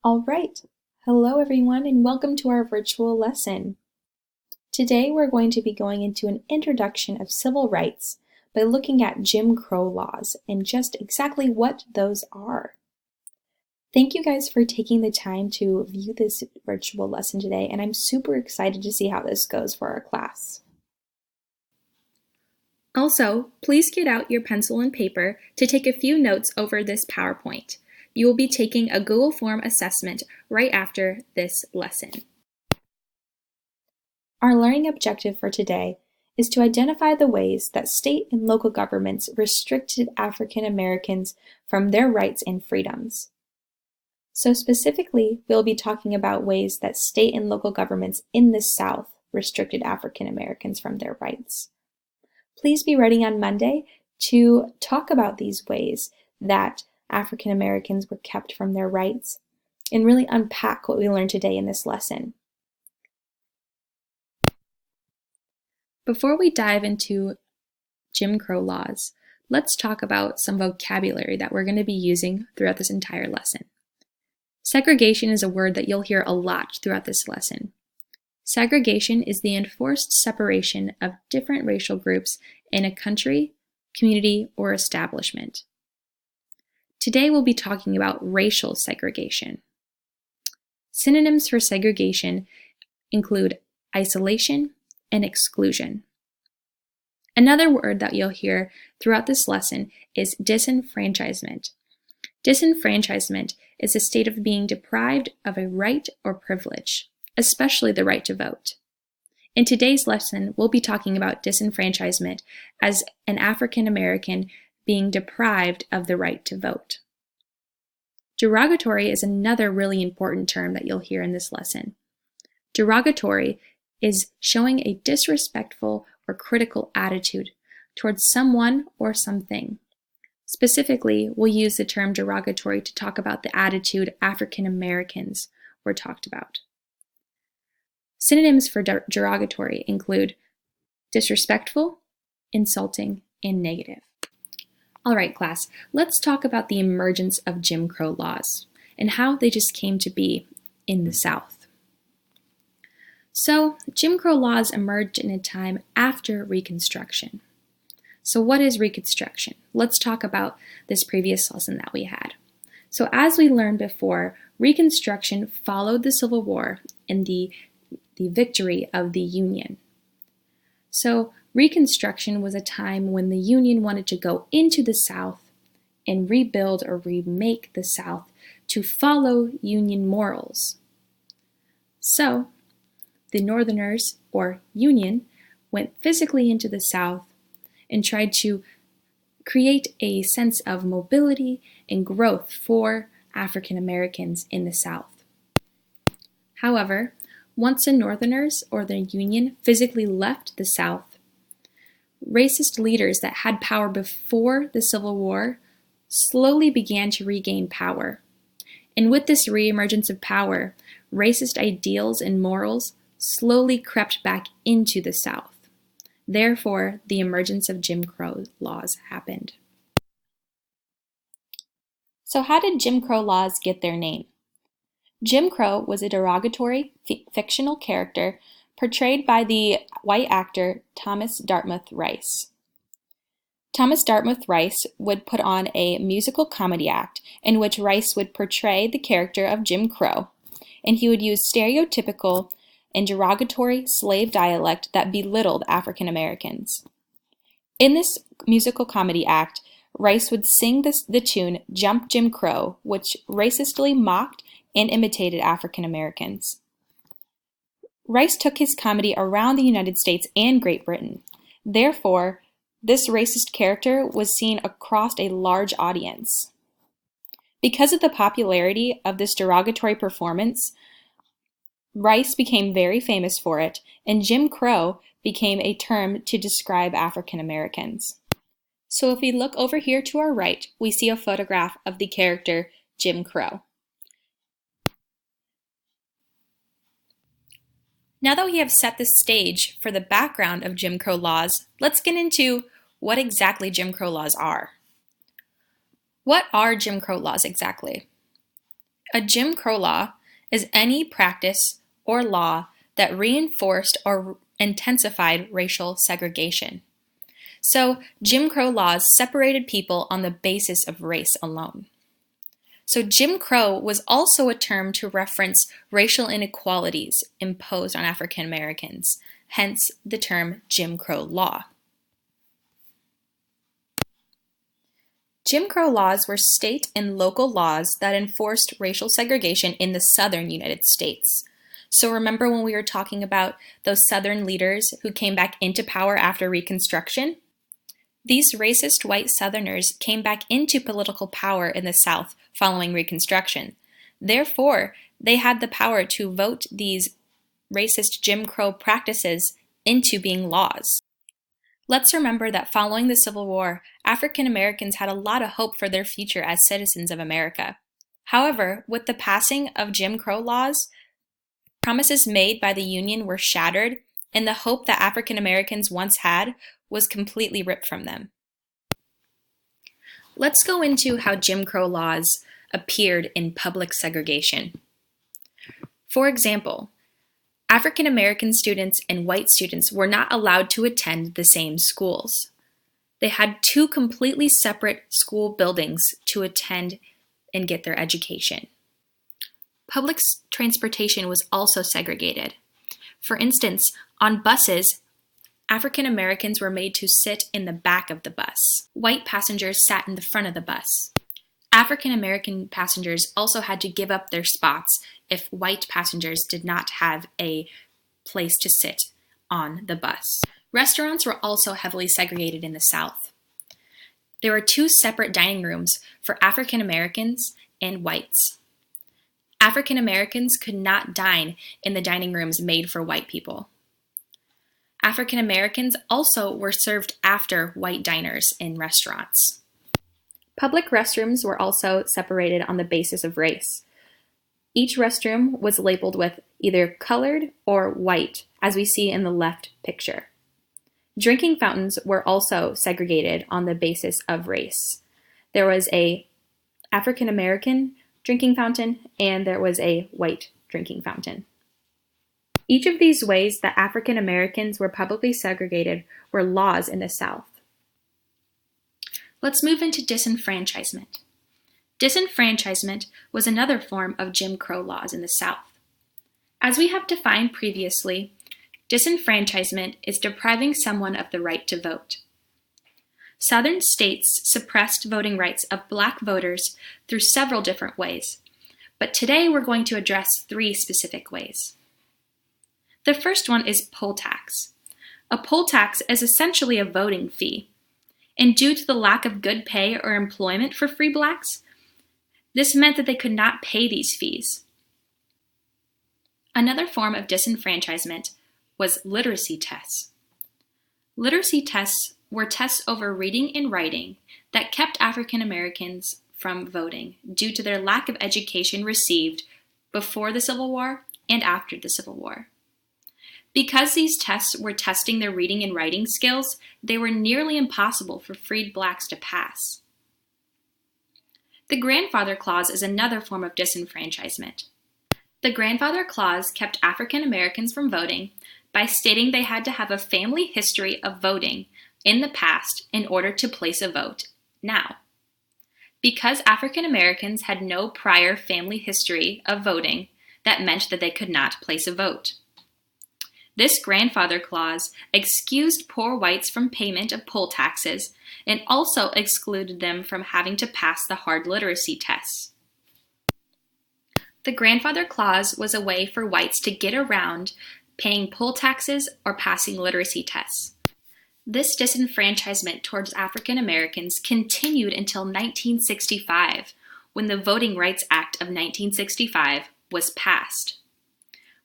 All right. Hello, everyone, and welcome to our virtual lesson. Today, we're going to be going into an introduction of civil rights by looking at Jim Crow laws and just exactly what those are. Thank you guys for taking the time to view this virtual lesson today, and I'm super excited to see how this goes for our class. Also, please get out your pencil and paper to take a few notes over this PowerPoint. You will be taking a Google Form assessment right after this lesson. Our learning objective for today is to identify the ways that state and local governments restricted African Americans from their rights and freedoms. So specifically, we'll be talking about ways that state and local governments in the South restricted African Americans from their rights. Please be ready on Monday to talk about these ways that African Americans were kept from their rights and really unpack what we learned today in this lesson. Before we dive into Jim Crow laws, let's talk about some vocabulary that we're going to be using throughout this entire lesson. Segregation is a word that you'll hear a lot throughout this lesson. Segregation is the enforced separation of different racial groups in a country, community, or establishment. Today we'll be talking about racial segregation. Synonyms for segregation include isolation and exclusion. Another word that you'll hear throughout this lesson is disenfranchisement. Disenfranchisement is a state of being deprived of a right or privilege, especially the right to vote. In today's lesson, we'll be talking about disenfranchisement as an African American being deprived of the right to vote. Derogatory is another really important term that you'll hear in this lesson. Derogatory is showing a disrespectful or critical attitude towards someone or something. Specifically, we'll use the term derogatory to talk about the attitude African Americans were talked about. Synonyms for derogatory include disrespectful, insulting, and negative. All right, class, let's talk about the emergence of Jim Crow laws and how they just came to be in the South. So, Jim Crow laws emerged in a time after Reconstruction. So what is Reconstruction? Let's talk about this previous lesson that we had. So as we learned before, Reconstruction followed the Civil War and the victory of the Union. So Reconstruction was a time when the Union wanted to go into the South and rebuild or remake the South to follow Union morals. So the Northerners, or Union, went physically into the South and tried to create a sense of mobility and growth for African Americans in the South. However, once the Northerners or the Union physically left the South, racist leaders that had power before the Civil War slowly began to regain power. And with this reemergence of power, racist ideals and morals slowly crept back into the South. Therefore, the emergence of Jim Crow laws happened. So how did Jim Crow laws get their name? Jim Crow was a derogatory fictional character portrayed by the white actor Thomas Dartmouth Rice. Thomas Dartmouth Rice would put on a musical comedy act in which Rice would portray the character of Jim Crow, and he would use stereotypical and derogatory slave dialect that belittled African Americans. In this musical comedy act, Rice would sing the tune Jump Jim Crow, which racistly mocked and imitated African Americans. Rice took his comedy around the United States and Great Britain. Therefore, this racist character was seen across a large audience. Because of the popularity of this derogatory performance, Rice became very famous for it, and Jim Crow became a term to describe African Americans. So if we look over here to our right, we see a photograph of the character Jim Crow. Now that we have set the stage for the background of Jim Crow laws, let's get into what exactly Jim Crow laws are. What are Jim Crow laws exactly? A Jim Crow law is any practice or law that reinforced or intensified racial segregation. So, Jim Crow laws separated people on the basis of race alone. So, Jim Crow was also a term to reference racial inequalities imposed on African Americans, hence the term Jim Crow law. Jim Crow laws were state and local laws that enforced racial segregation in the southern United States. So remember when we were talking about those southern leaders who came back into power after Reconstruction? These racist white Southerners came back into political power in the South following Reconstruction. Therefore, they had the power to vote these racist Jim Crow practices into being laws. Let's remember that following the Civil War, African Americans had a lot of hope for their future as citizens of America. However, with the passing of Jim Crow laws, promises made by the Union were shattered, and the hope that African Americans once had was completely ripped from them. Let's go into how Jim Crow laws appeared in public segregation. For example, African American students and white students were not allowed to attend the same schools. They had two completely separate school buildings to attend and get their education. Public transportation was also segregated. For instance, on buses, African Americans were made to sit in the back of the bus. White passengers sat in the front of the bus. African American passengers also had to give up their spots if white passengers did not have a place to sit on the bus. Restaurants were also heavily segregated in the South. There were two separate dining rooms for African Americans and whites. African Americans could not dine in the dining rooms made for white people. African Americans also were served after white diners in restaurants. Public restrooms were also separated on the basis of race. Each restroom was labeled with either colored or white, as we see in the left picture. Drinking fountains were also segregated on the basis of race. There was an African American drinking fountain and there was a white drinking fountain. Each of these ways that African Americans were publicly segregated were laws in the South. Let's move into disenfranchisement. Disenfranchisement was another form of Jim Crow laws in the South. As we have defined previously, disenfranchisement is depriving someone of the right to vote. Southern states suppressed voting rights of Black voters through several different ways, but today we're going to address three specific ways. The first one is poll tax. A poll tax is essentially a voting fee, and due to the lack of good pay or employment for free Blacks, this meant that they could not pay these fees. Another form of disenfranchisement was literacy tests. Literacy tests were tests over reading and writing that kept African Americans from voting due to their lack of education received before the Civil War and after the Civil War. Because these tests were testing their reading and writing skills, they were nearly impossible for freed Blacks to pass. The Grandfather Clause is another form of disenfranchisement. The Grandfather Clause kept African Americans from voting by stating they had to have a family history of voting in the past in order to place a vote now. Because African Americans had no prior family history of voting, that meant that they could not place a vote. This Grandfather Clause excused poor whites from payment of poll taxes and also excluded them from having to pass the hard literacy tests. The Grandfather Clause was a way for whites to get around paying poll taxes or passing literacy tests. This disenfranchisement towards African Americans continued until 1965, when the Voting Rights Act of 1965 was passed.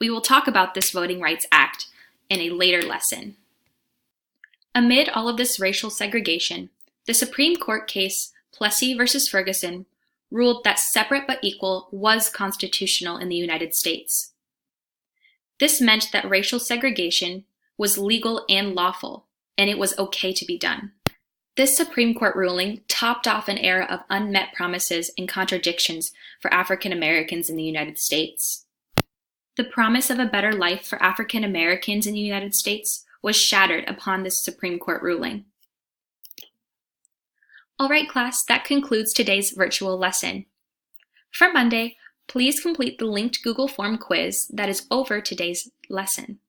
We will talk about this Voting Rights Act in a later lesson. Amid all of this racial segregation, the Supreme Court case Plessy v. Ferguson ruled that separate but equal was constitutional in the United States. This meant that racial segregation was legal and lawful, and it was okay to be done. This Supreme Court ruling topped off an era of unmet promises and contradictions for African Americans in the United States. The promise of a better life for African Americans in the United States was shattered upon this Supreme Court ruling. All right, class, that concludes today's virtual lesson. For Monday, please complete the linked Google Form quiz that is over today's lesson.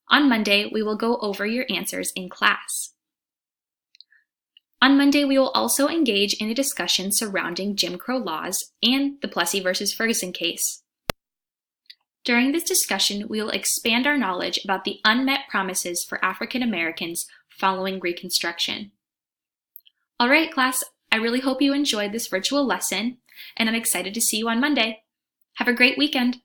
On Monday, we will go over your answers in class. On Monday, we will also engage in a discussion surrounding Jim Crow laws and the Plessy versus Ferguson case. During this discussion, we will expand our knowledge about the unmet promises for African Americans following Reconstruction. All right, class, I really hope you enjoyed this virtual lesson, and I'm excited to see you on Monday. Have a great weekend.